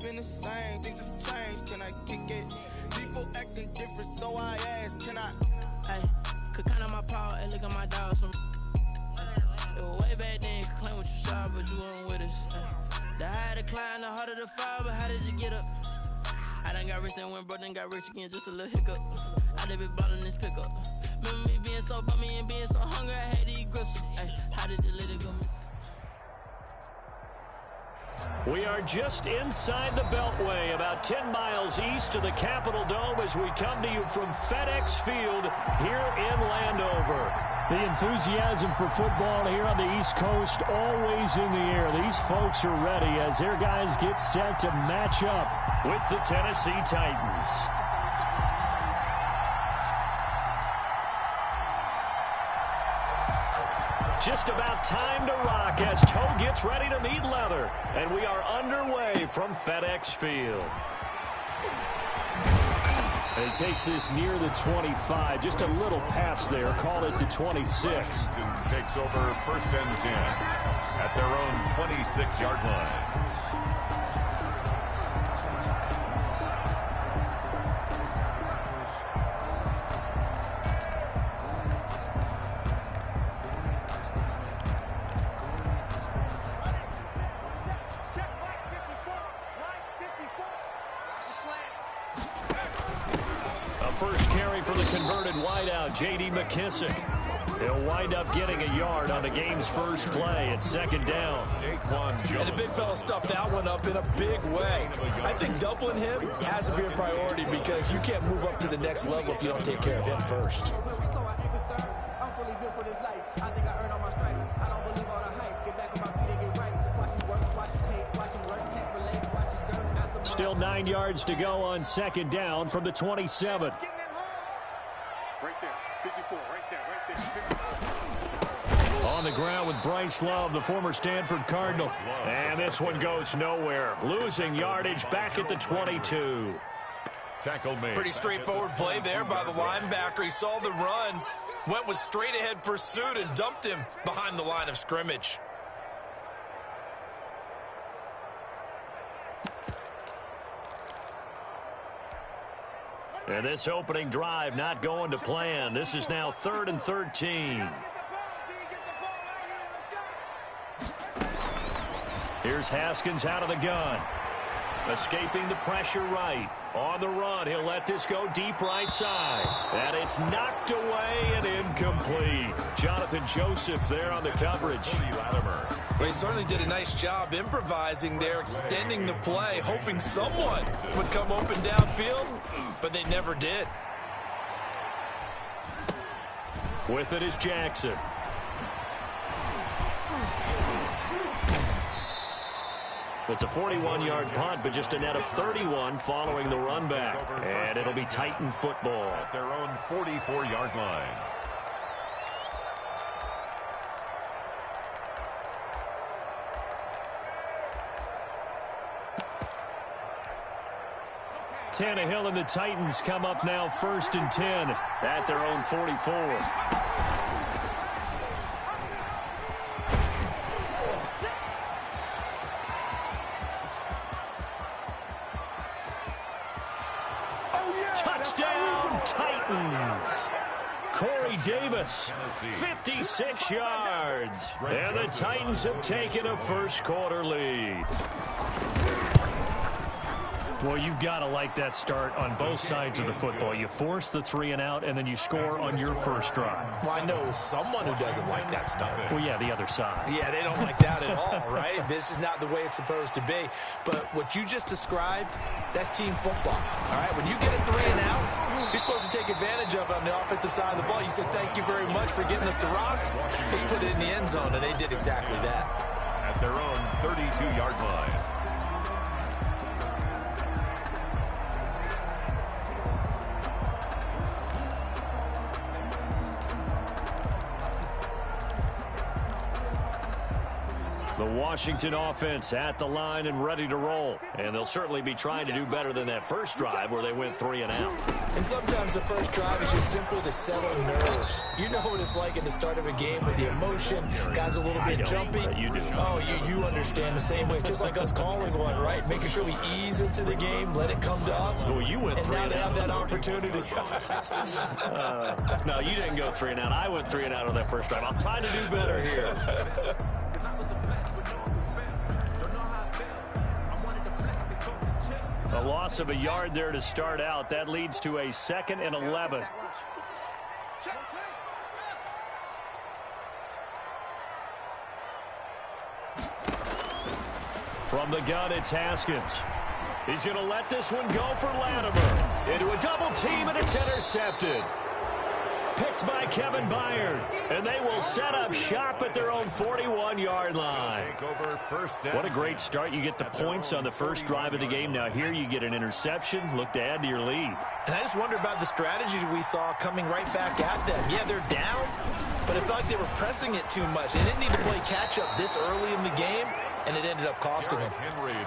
been the same. Things have changed, can I kick it? People acting different, so I ask, can I? Hey, could count on my power and look at my dogs from. It was way back then, could claim what you saw, but you weren't with us. The higher the climb, the harder the fall, but how did you get up? I done got rich and went broke, then got rich again, just a little hiccup. I done been bought in this pickup. Remember me being so bummy and being so hungry, I had to eat gristle. Hey, how did the little go miss? We are just inside the Beltway, about 10 miles east of the Capitol Dome as we come to you from FedEx Field here in Landover. The enthusiasm for football here on the East Coast always in the air. These folks are ready as their guys get set to match up with the Tennessee Titans. Just about time to rock as toe gets ready to meet leather. And we are underway from FedEx Field. And he takes this near the 25. Just a little pass there. Call it the 26. Takes over first and 10 at their own 26-yard line. First carry for the converted wideout, J.D. McKissick. He'll wind up getting a yard on the game's first play at second down. And the big fella stuffed that one up in a big way. I think doubling him has to be a priority because you can't move up to the next level if you don't take care of him first. Still 9 yards to go on second down from the 27. Right there, 54, right there, 54. On the ground with Bryce Love, the former Stanford Cardinal. And this one goes nowhere. Losing yardage back at the 22. Tackle made. Pretty straightforward play there by the linebacker. He saw the run, went with straight-ahead pursuit, and dumped him behind the line of scrimmage. And this opening drive not going to plan. This is now 3rd and 13. Here's Haskins out of the gun. Escaping the pressure right. On the run, he'll let this go deep right side. And it's knocked away and incomplete. Jonathan Joseph there on the coverage. Well, he certainly did a nice job improvising there, extending the play, hoping someone would come open downfield, but they never did. With it is Jackson. It's a 41-yard punt, but just a net of 31 following the run back. And it'll be Titan football. At their own 44-yard line. Tannehill and the Titans come up now 1st and 10 at their own 44. Touchdown, Titans. Corey Davis, 56 yards. And the Titans have taken a first-quarter lead. Well, you've got to like that start on both sides of the football. You force the 3 and out, and then you score on your first drive. Well, I know someone who doesn't like that start. Well, yeah, the other side. Yeah, they don't like that at all, right? This is not the way it's supposed to be. But what you just described, that's team football, all right? When you get a 3 and out, you're supposed to take advantage of it on the offensive side of the ball. You said, thank you very much for getting us the rock. Let's put it in the end zone, and they did exactly that. At their own 32-yard line. The Washington offense at the line and ready to roll. And they'll certainly be trying to do better than that first drive where they went 3 and out. And sometimes the first drive is just simply to settle nerves. You know what it's like at the start of a game with the emotion. Guys a little bit jumpy. You do. Oh, you understand the same way. Just like us calling one, right? Making sure we ease into the game, let it come to us. Well, you went 3 and now and they out. have that opportunity. No, you didn't go 3 and out. I went 3 and out on that first drive. I'm trying to do better here. A loss of a yard there to start out. That leads to a 2nd and 11. From the gun, it's Haskins. He's going to let this one go for Latimer. Into a double team, and it's intercepted. Picked by Kevin Byard. And they will set up shop at their own 41-yard line. What a great start. You get the points on the first drive of the game. Now here you get an interception. Look to add to your lead. And I just wonder about the strategy we saw coming right back at them. Yeah, they're down, but it felt like they were pressing it too much. They didn't need to play catch-up this early in the game, and it ended up costing them.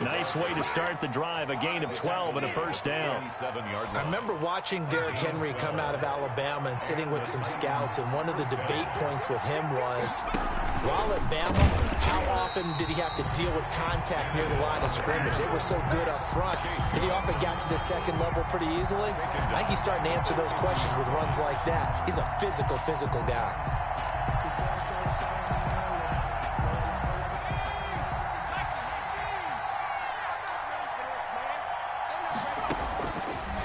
Nice way to start the drive. A gain of 12 and a first down. I remember watching Derrick Henry come out of Alabama and sitting with some scouts, and one of the debate points with him was, while at Bama, how often did he have to deal with contact near the line of scrimmage? They were so good up front that he often got to the second level pretty easily. I think he's starting to answer those questions with runs like that. He's a physical guy.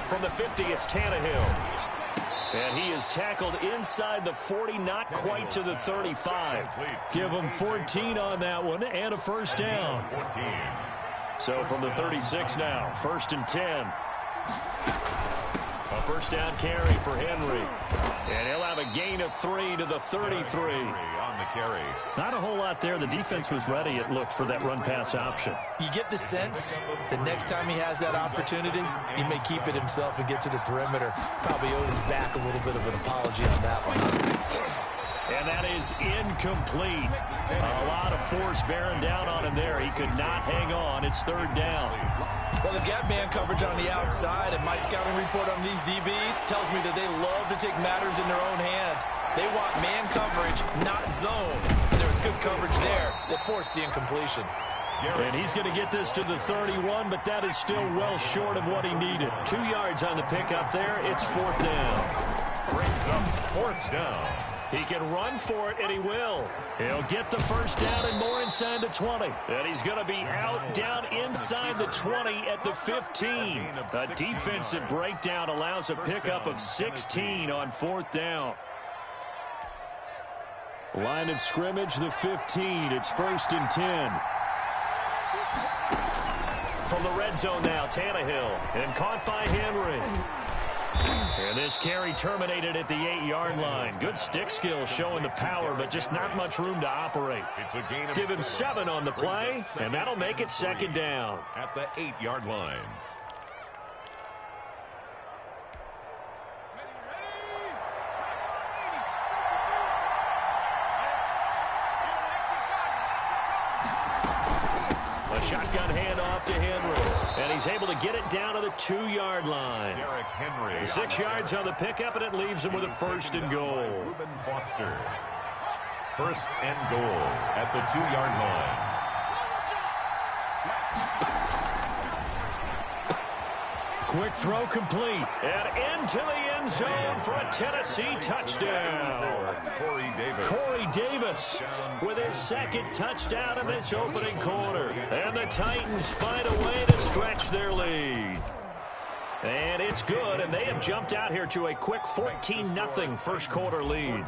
From the 50, it's Tannehill. And he is tackled inside the 40, not quite to the 35. Give him 14 on that one and a first down. So from the 36 now, 1st and 10. A first down carry for Henry. And he'll have a gain of 3 to the 33. Not a whole lot there. The defense was ready, it looked, for that run-pass option. You get the sense that next time he has that opportunity, he may keep it himself and get to the perimeter. Probably owes his back a little bit of an apology on that one. And that is incomplete. A lot of force bearing down on him there. He could not hang on. It's 3rd down. Well, they've got man coverage on the outside, and my scouting report on these DBs tells me that they love to take matters in their own hands. They want man coverage, not zone. And there was good coverage there that forced the incompletion. And he's going to get this to the 31, but that is still well short of what he needed. 2 yards on the pickup there. It's 4th down. Brings up 4th down. He can run for it, and he will. He'll get the first down and more inside the 20. And he's going to be out down inside the 20 at the 15. A defensive breakdown allows a pickup of 16 on 4th down. Line of scrimmage, the 15. It's 1st and 10. From the red zone now, Tannehill. And caught by Henry. And this carry terminated at the 8-yard line. Good stick skill showing the power, but just not much room to operate. Give him 7 on the play, and that'll make it 2nd down. At the 8-yard line. A shotgun handoff to Henry. And he's able to get it down to the 2-yard line. Derrick Henry. 6 yards on the pickup, and it leaves him with a 1st and goal. Reuben Foster. 1st and goal at the 2-yard line. Quick throw complete. And into the end zone for a Tennessee touchdown. Corey Davis with his 2nd touchdown in this opening quarter. And the Titans find a way to stretch their lead. And it's good, and they have jumped out here to a quick 14-0 first quarter lead.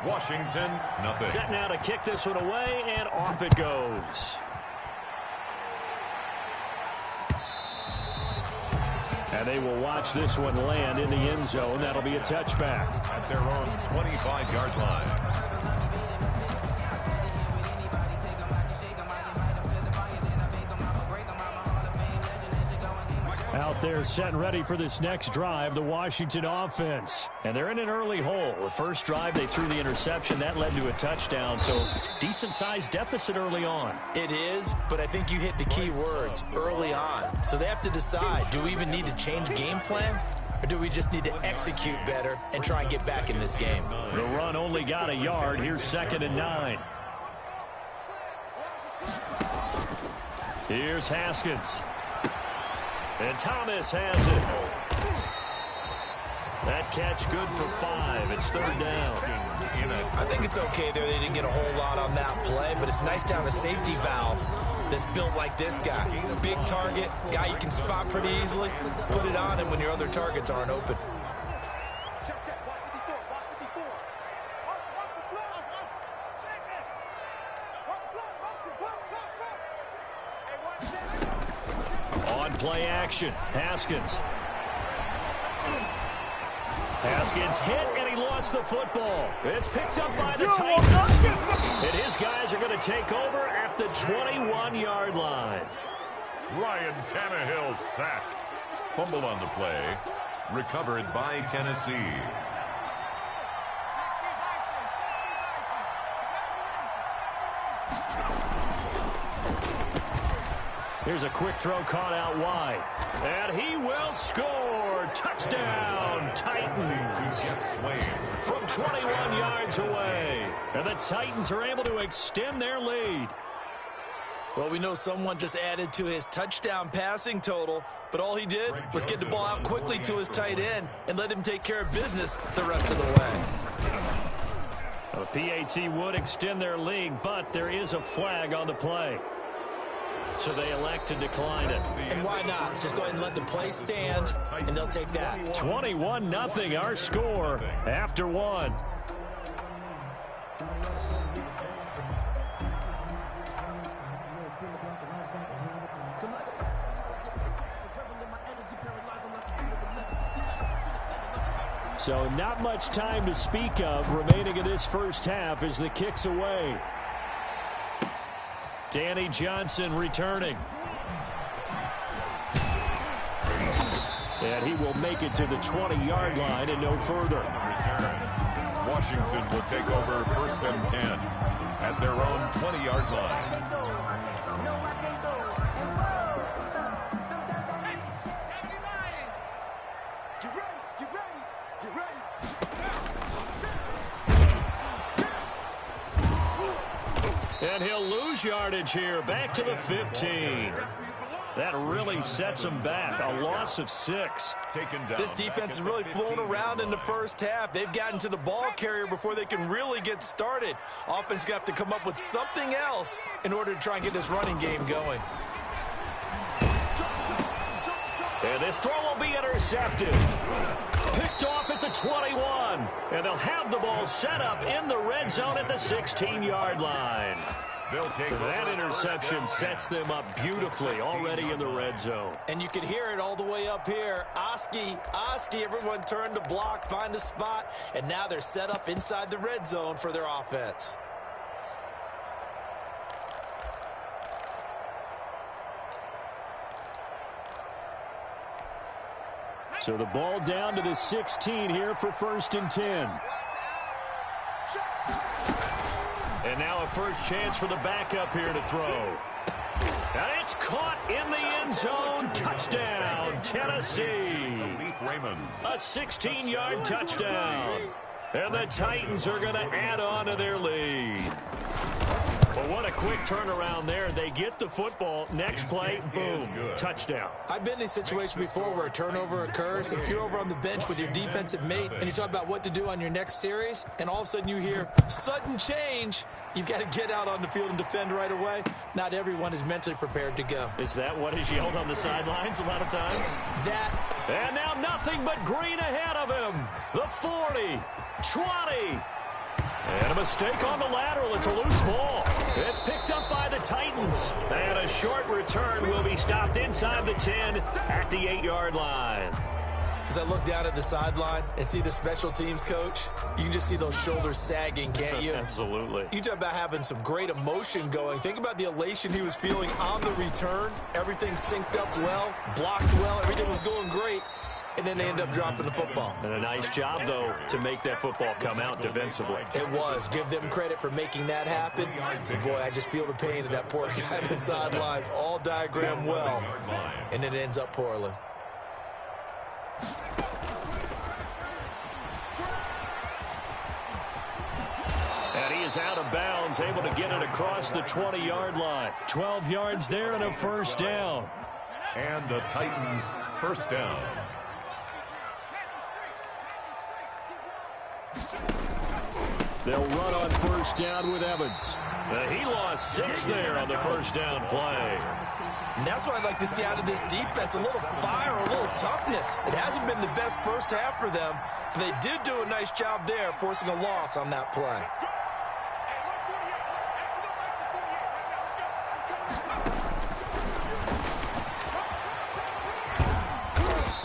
Washington, nothing. Set now to kick this one away, and off it goes. And they will watch this one land in the end zone. That'll be a touchback. At their own 25-yard line. Out there set and ready for this next drive, the Washington offense. And they're in an early hole. The first drive, they threw the interception. That led to a touchdown, so decent-sized deficit early on. It is, but I think you hit the key words, early on. So they have to decide, do we even need to change game plan? Or do we just need to execute better and try and get back in this game? The run only got a yard. Here's 2nd and 9. Here's Haskins. And Thomas has it. That catch good for 5. It's 3rd down. I think it's okay there. They didn't get a whole lot on that play, but it's nice to have a safety valve that's built like this guy. Big target, guy you can spot pretty easily. Put it on him when your other targets aren't open. On play action, Haskins. Haskins hit, and he lost the football. It's picked up by the Titans. And his guys are going to take over at the 21-yard line. Ryan Tannehill sacked. Fumble on the play. Recovered by Tennessee. Here's a quick throw caught out wide. And he will score. Touchdown, Titans. From 21 yards away. And the Titans are able to extend their lead. Well, we know someone just added to his touchdown passing total, but all he did was get the ball out quickly to his tight end and let him take care of business the rest of the way. A PAT would extend their lead, but there is a flag on the play. So they elect to decline it. And why not? Just go ahead and let the play stand, and they'll take that. 21-0, our score after 1. So not much time to speak of remaining in this first half as the kick's away. Danny Johnson returning. And he will make it to the 20-yard line and no further. Return. Washington will take over 1st and 10 at their own 20-yard line. And he'll lose yardage here, back to the 15. That really sets him back, a loss of 6. This defense is really flown around in the first half. They've gotten to the ball carrier before they can really get started. Offense going to have to come up with something else in order to try and get this running game going. And this throw will be intercepted. Picked off at the 21. And they'll have the ball set up in the red zone at the 16-yard line. That interception sets them up beautifully already in the red zone. And you can hear it all the way up here. Oski, everyone turned to block, find a spot, and now they're set up inside the red zone for their offense. So the ball down to the 16 here for 1st and 10. And now a first chance for the backup here to throw. And it's caught in the end zone. Touchdown, Tennessee. A 16-yard touchdown. And the Titans are going to add on to their lead. Well, what a quick turnaround there. They get the football. Next play, boom, touchdown. I've been in a situation before where a turnover occurs. If you're over on the bench with your defensive mate and you talk about what to do on your next series, and all of a sudden you hear sudden change, you've got to get out on the field and defend right away. Not everyone is mentally prepared to go. Is that what is yelled on the sidelines a lot of times? And now nothing but green ahead of him. The 40, 20. And a mistake on the lateral. It's a loose ball. It's picked up by the Titans. And a short return will be stopped inside the 10 at the 8-yard line. As I look down at the sideline and see the special teams coach, you can just see those shoulders sagging, can't you? Absolutely. You talk about having some great emotion going. Think about the elation he was feeling on the return. Everything synced up well, blocked well, everything was going great. And then they end up dropping the football. And a nice job, though, to make that football come out defensively. It was. Give them credit for making that happen. But, boy, I just feel the pain of that poor guy on the sidelines. All diagrammed well. And it ends up poorly. And he is out of bounds, able to get it across the 20-yard line. 12 yards there and a first down. And the Titans first down. They'll run on first down with Evans. He lost 6 there on the first down play. And that's what I'd like to see out of this defense, a little fire, a little toughness. It hasn't been the best first half for them, but they did do a nice job there forcing a loss on that play.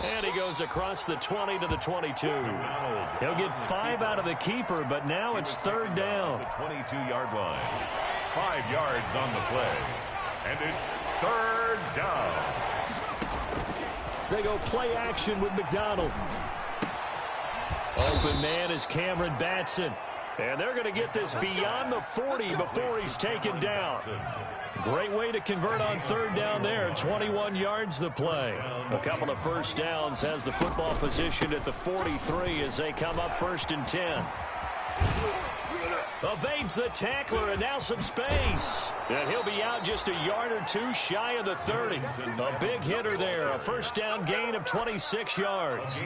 And he goes across the 20 to the 22. He'll get 5 out of the keeper, but now it's third down. The 22-yard line. 5 yards on the play. And it's third down. They go play action with McDonald. Open man is Cameron Batson. And they're going to get this beyond the 40 before he's taken down. Great way to convert on third down there. 21 yards the play. A couple of first downs, has the football position at the 43 as they come up first and 10. Evades the tackler, and now some space. And he'll be out just a yard or two shy of the 30. A big hitter there. A first down gain of 26 yards.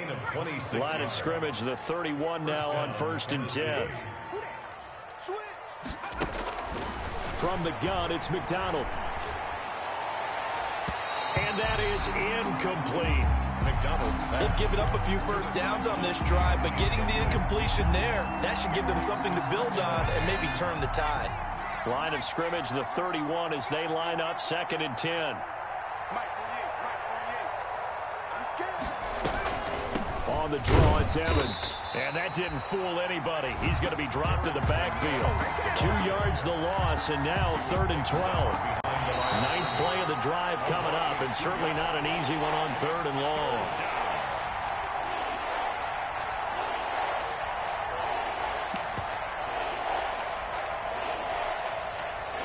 Line of scrimmage, the 31 now on first and 10. From the gun, it's McDonald. And that is incomplete. They've given up a few first downs on this drive, but getting the incompletion there, that should give them something to build on and maybe turn the tide. Line of scrimmage, the 31 as they line up second and 10. On the draw, it's Evans. And that didn't fool anybody. He's going to be dropped in the backfield. 2 yards the loss, and now third and 12. Ninth play of the drive coming up, and certainly not an easy one on third and long.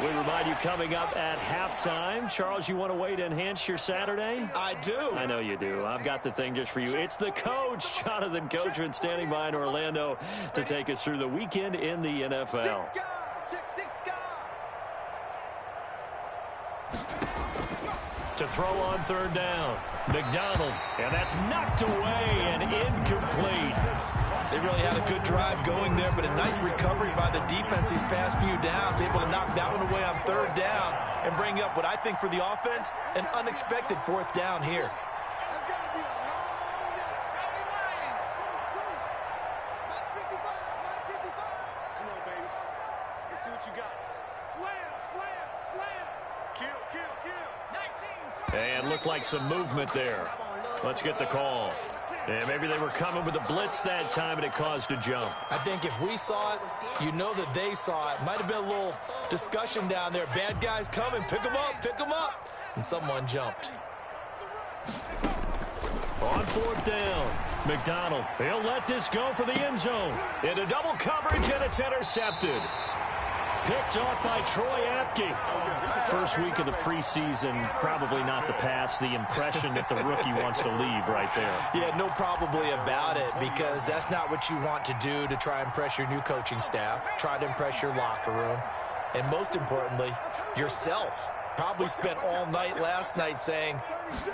We remind you coming up at halftime. Charles, you want a way to enhance your Saturday? I do. I know you do. I've got the thing just for you. It's the coach, Jonathan Coachman, standing by in Orlando to take us through the weekend in the NFL. To throw on third down, McDonald, and that's knocked away and incomplete. They really had a good drive going there, but a nice recovery by the defense these past few downs, able to knock that one away on third down and bring up what I think for the offense, an unexpected fourth down here. And looked like some movement there. Let's get the call. And maybe they were coming with a blitz that time, and it caused a jump. I think if we saw it, you know that they saw it. Might have been a little discussion down there. Bad guys coming. Pick them up. Pick them up. And someone jumped. On fourth down, McDonald. He'll let this go for the end zone. Into double coverage, and it's intercepted. Picked off by Troy Apke. First week of the preseason, probably not the pass, the impression that the rookie wants to leave right there. Yeah, no probably about it, because that's not what you want to do to try and impress your new coaching staff, try to impress your locker room, and most importantly, yourself. Probably spent all night last night saying,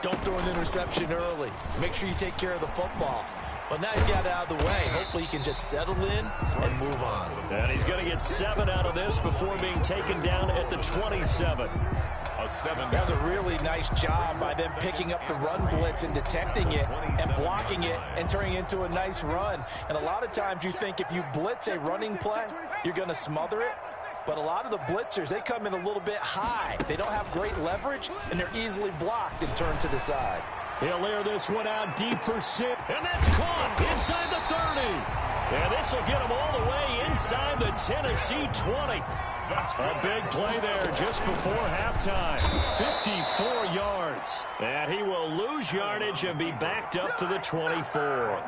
don't throw an interception early. Make sure you take care of the football. Well, now he's got it out of the way. Hopefully he can just settle in and move on. And he's going to get 7 out of this before being taken down at the 27. That was a really nice job by them picking up the run blitz and detecting it and blocking it and turning it into a nice run. And a lot of times you think if you blitz a running play, you're going to smother it. But a lot of the blitzers, they come in a little bit high. They don't have great leverage, and they're easily blocked and turned to the side. He'll air this one out deep for 6. And that's caught inside the 30. And this will get him all the way inside the Tennessee 20. A big play there just before halftime. 54 yards. And he will lose yardage and be backed up to the 24.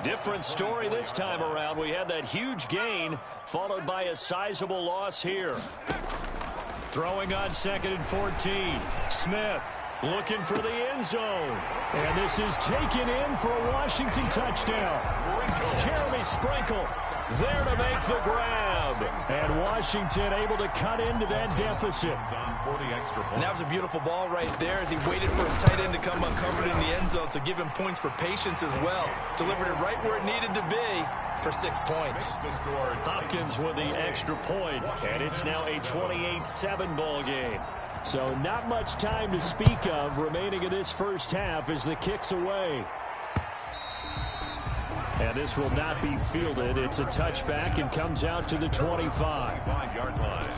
Different story this time around. We had that huge gain followed by a sizable loss here. Throwing on 2nd and 14. Smith looking for the end zone. And this is taken in for a Washington touchdown. Jeremy Sprinkle there to make the grab. And Washington able to cut into that deficit. And that was a beautiful ball right there as he waited for his tight end to come uncovered in the end zone to give him points for patience as well. Delivered it right where it needed to be for 6 points. Hopkins with the extra point, and it's now a 28-7 ball game. So not much time to speak of remaining in this first half as the kick's away. And this will not be fielded. It's a touchback and comes out to the 25-yard line.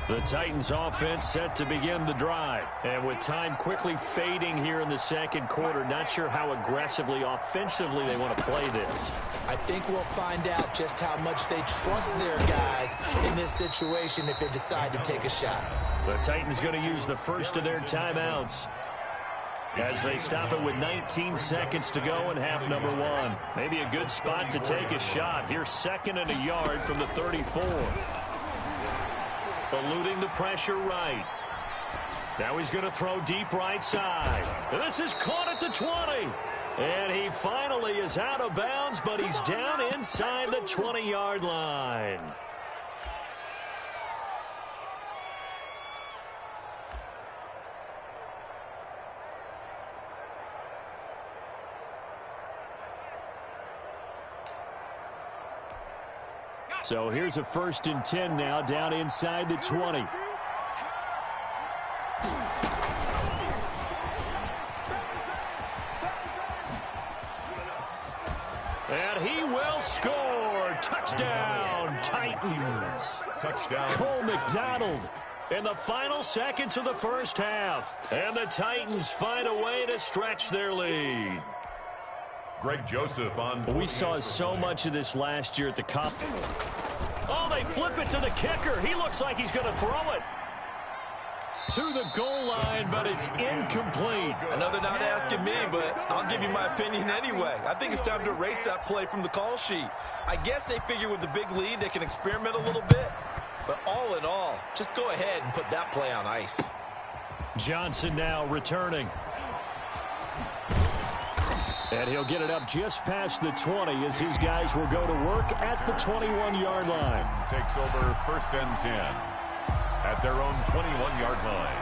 The Titans offense set to begin the drive. And with time quickly fading here in the second quarter, not sure how aggressively offensively they want to play this. I think we'll find out just how much they trust their guys in this situation if they decide to take a shot. The Titans going to use the first of their timeouts as they stop it with 19 seconds to go in half number 1. Maybe a good spot to take a shot. Here's 2nd and a yard from the 34. Eluding the pressure right. Now he's going to throw deep right side. And this is caught at the 20. And he finally is out of bounds, but he's down inside the 20-yard line. So here's a 1st and 10 now down inside the 20. And he will score. Touchdown, Titans. Touchdown. Cole McDonald in the final seconds of the first half. And the Titans find a way to stretch their lead. Greg Joseph on. We saw so much of this last year at the Cup. Oh, they flip it to the kicker. He looks like he's going to throw it to the goal line, but it's incomplete. I know they're not asking me, but I'll give you my opinion anyway. I think it's time to erase that play from the call sheet. I guess they figure with the big lead they can experiment a little bit. But all in all, just go ahead and put that play on ice. Johnson now returning. And he'll get it up just past the 20 as his guys will go to work at the 21-yard line. Takes over 1st and 10 at their own 21-yard line.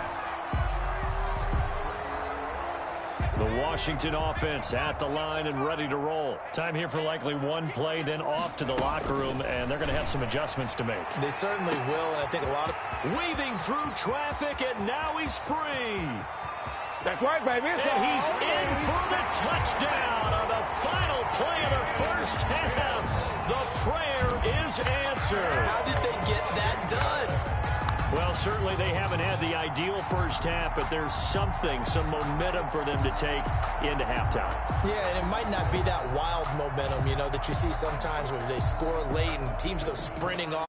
The Washington offense at the line and ready to roll. Time here for likely one play, then off to the locker room, and they're going to have some adjustments to make. They certainly will, and I think a lot of... Weaving through traffic, and now he's free. That's right, baby. And he's in for the touchdown on the final play of the first half. The prayer is answered. How did they get that done? Well, certainly they haven't had the ideal first half, but there's something, some momentum for them to take into halftime. Yeah, and it might not be that wild momentum, you know, that you see sometimes when they score late and teams go sprinting off.